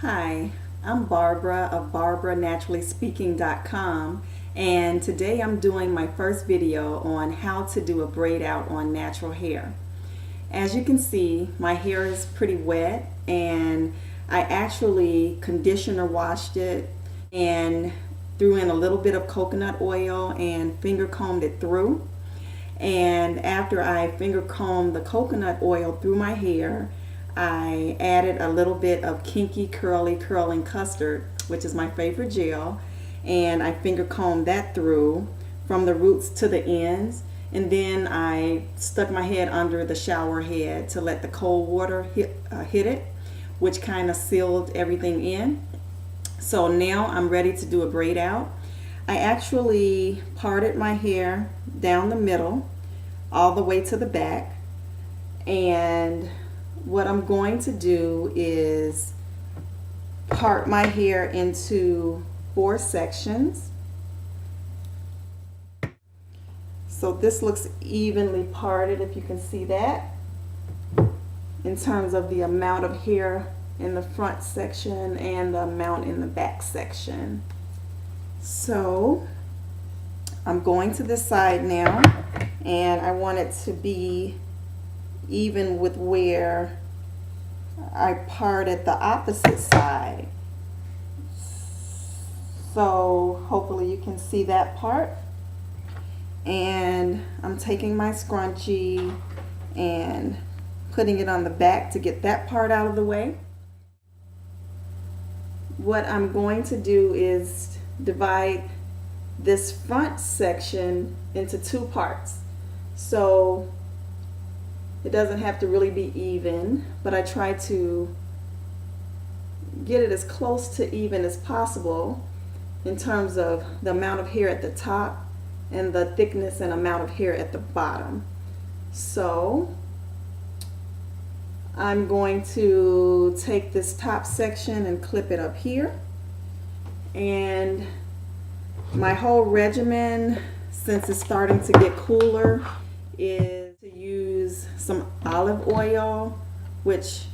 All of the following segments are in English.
Hi, I'm Barbara of BarbaraNaturallySpeaking.com, and today I'm doing my first video on how to do a braid out on natural hair. As you can see, my hair is pretty wet, and I actually conditioner washed it and threw in a little bit of coconut oil and finger combed it through. And after I finger combed the coconut oil through my hair, I added a little bit of Kinky Curly Curling Custard, which is my favorite gel, and I finger combed that through from the roots to the ends. And then I stuck my head under the shower head to let the cold water hit it, which kind of sealed everything in. So now I'm ready to do a braid out. I actually parted my hair down the middle all the way to the back, and what I'm going to do is part my hair into 4 sections. So this looks evenly parted, if you can see that, in terms of the amount of hair in the front section and the amount in the back section. So I'm going to this side now, and I want it to be even with where I parted the opposite side. So hopefully you can see that part. And I'm taking my scrunchie and putting it on the back to get that part out of the way. What I'm going to do is divide this front section into 2 parts. So it doesn't have to really be even, but I try to get it as close to even as possible in terms of the amount of hair at the top and the thickness and amount of hair at the bottom. So I'm going to take this top section and clip it up here. And my whole regimen, since it's starting to get cooler, is to use some olive oil, which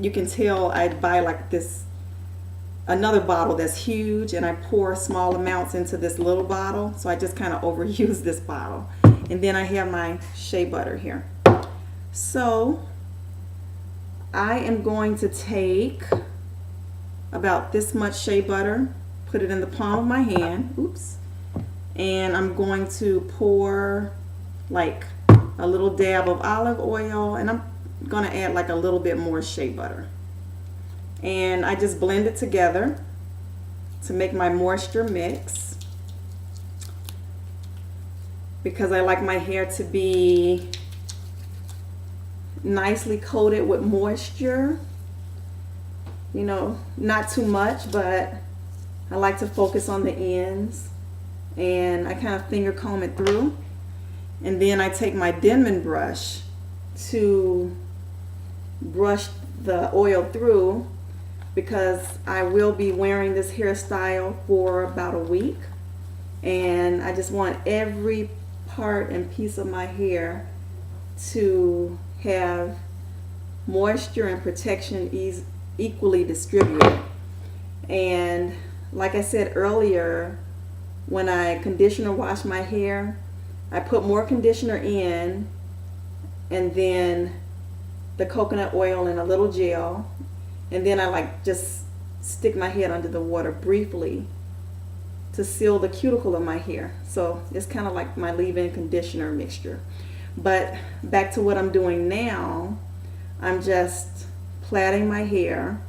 you can tell I buy like this another bottle that's huge, and I pour small amounts into this little bottle, so I just kind of overuse this bottle. And then I have my shea butter here. So I am going to take about this much shea butter, put it in the palm of my hand, oops, and I'm going to pour like a little dab of olive oil, and I'm gonna add like a little bit more shea butter, and I just blend it together to make my moisture mix, because I like my hair to be nicely coated with moisture. You know, not too much, but I like to focus on the ends, and I kind of finger comb it through. And then I take my Denman brush to brush the oil through, because I will be wearing this hairstyle for about a week, and I just want every part and piece of my hair to have moisture and protection equally distributed. And like I said earlier, when I conditioner wash my hair, I put more conditioner in, and then the coconut oil and a little gel, and then I like just stick my head under the water briefly to seal the cuticle of my hair. So it's kind of like my leave-in conditioner mixture. But back to what I'm doing now, I'm just plaiting my hair.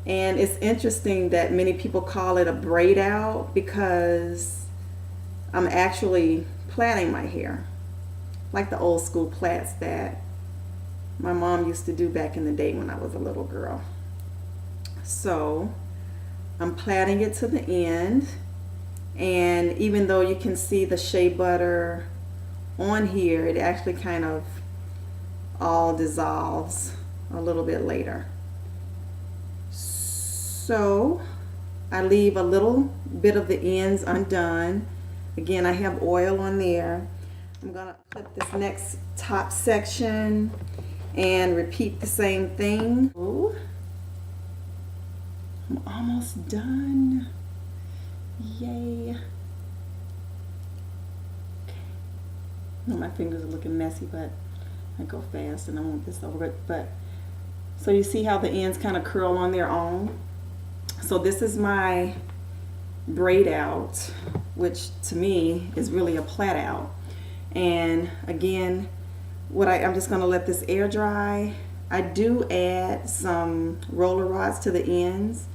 And it's interesting that many people call it a braid out, because I'm actually plaiting my hair like the old school plaits that my mom used to do back in the day when I was a little girl. So I'm plaiting it to the end, and even though you can see the shea butter on here, it actually kind of all dissolves a little bit later. So I leave a little bit of the ends undone. Again, I have oil on there. I'm gonna clip this next top section and repeat the same thing. I'm almost done. Yay. Okay. No, my fingers are looking messy, but I go fast and I want this over it. But so you see how the ends kind of curl on their own. So this is my braid out, which to me is really a plait out. And again, I'm just going to let this air dry. I do add some roller rods to the ends,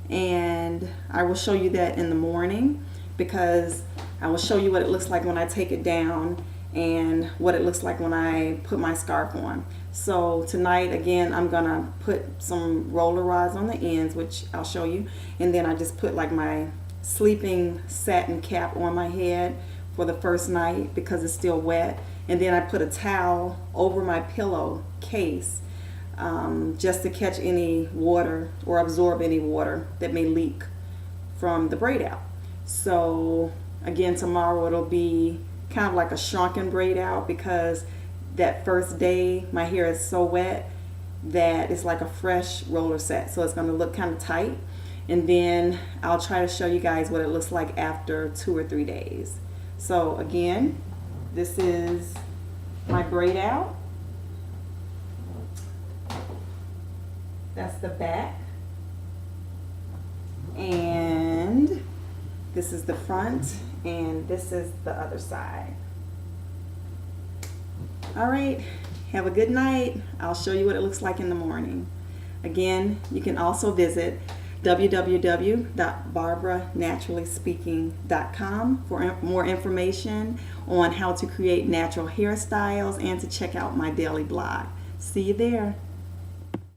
and I will show you that in the morning, because I will show you what it looks like when I take it down and what it looks like when I put my scarf on. So tonight, again, I'm gonna put some roller rods on the ends, which I'll show you, and then I just put like my sleeping satin cap on my head for the first night because it's still wet, and then I put a towel over my pillow case just to catch any water or absorb any water that may leak from the braid out. So again, tomorrow it'll be kind of like a shrunken braid out, because that first day my hair is so wet that it's like a fresh roller set, so it's going to look kind of tight. And then I'll try to show you guys what it looks like after 2 or 3 days. So again, this is my braid out. That's the back. And this is the front, and this is the other side. All right, have a good night. I'll show you what it looks like in the morning. Again, you can also visit www.barbaranaturallyspeaking.com for more information on how to create natural hairstyles and to check out my daily blog. See you there.